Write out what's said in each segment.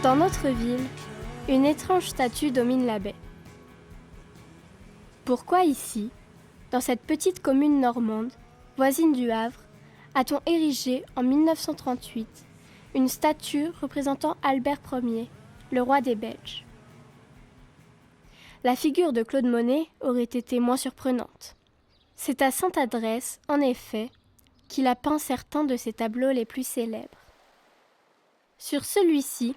Dans notre ville, une étrange statue domine la baie. Pourquoi ici, dans cette petite commune normande, voisine du Havre, a-t-on érigé en 1938 une statue représentant Albert Ier, le roi des Belges? La figure de Claude Monet aurait été moins surprenante. C'est à Sainte-Adresse, en effet, qu'il a peint certains de ses tableaux les plus célèbres. Sur celui-ci,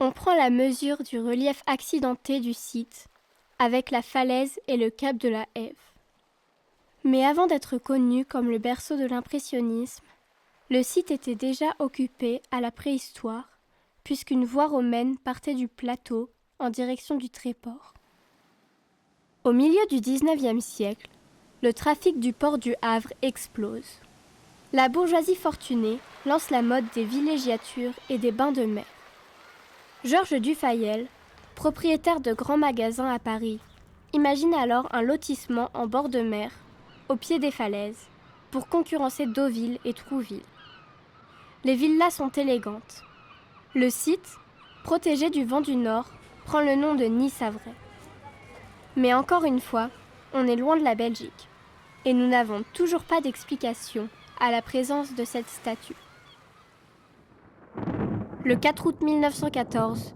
on prend la mesure du relief accidenté du site, avec la falaise et le cap de la Hève. Mais avant d'être connu comme le berceau de l'impressionnisme, le site était déjà occupé à la préhistoire, puisqu'une voie romaine partait du plateau en direction du Tréport. Au milieu du XIXe siècle, le trafic du port du Havre explose. La bourgeoisie fortunée lance la mode des villégiatures et des bains de mer. Georges Dufayel, propriétaire de grands magasins à Paris, imagine alors un lotissement en bord de mer, au pied des falaises, pour concurrencer Deauville et Trouville. Les villas sont élégantes. Le site, protégé du vent du nord, prend le nom de Nid-Savray. Mais encore une fois, on est loin de la Belgique, et nous n'avons toujours pas d'explication à la présence de cette statue. Le 4 août 1914,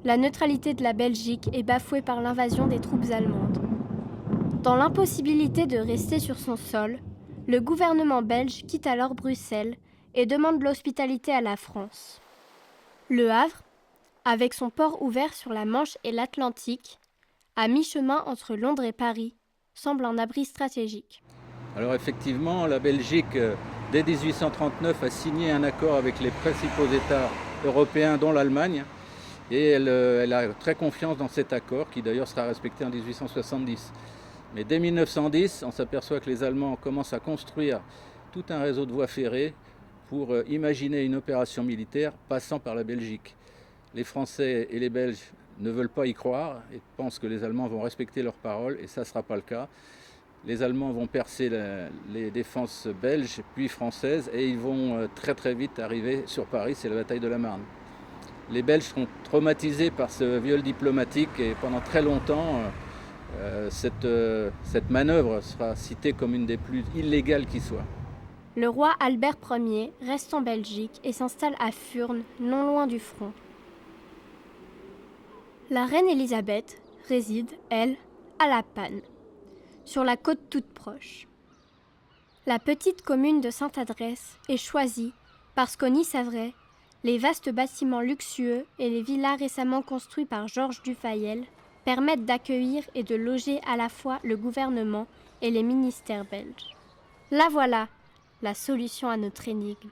la neutralité de la Belgique est bafouée par l'invasion des troupes allemandes. Dans l'impossibilité de rester sur son sol, le gouvernement belge quitte alors Bruxelles et demande l'hospitalité à la France. Le Havre, avec son port ouvert sur la Manche et l'Atlantique, à mi-chemin entre Londres et Paris, semble un abri stratégique. Alors effectivement, la Belgique, dès 1839, a signé un accord avec les principaux États européens, dont l'Allemagne, et elle a très confiance dans cet accord, qui d'ailleurs sera respecté en 1870. Mais dès 1910, on s'aperçoit que les Allemands commencent à construire tout un réseau de voies ferrées pour imaginer une opération militaire passant par la Belgique. Les Français et les Belges ne veulent pas y croire et pensent que les Allemands vont respecter leurs paroles, et ça ne sera pas le cas. Les Allemands vont percer les défenses belges puis françaises et ils vont très très vite arriver sur Paris, c'est la bataille de la Marne. Les Belges seront traumatisés par ce viol diplomatique et pendant très longtemps, cette manœuvre sera citée comme une des plus illégales qui soit. Le roi Albert Ier reste en Belgique et s'installe à Furnes, non loin du front. La reine Élisabeth réside, elle, à La Panne, sur la côte toute proche. La petite commune de Sainte-Adresse est choisie parce qu'au Nid-Savray, les vastes bâtiments luxueux et les villas récemment construits par Georges Dufayel permettent d'accueillir et de loger à la fois le gouvernement et les ministères belges. Là voilà, la solution à notre énigme.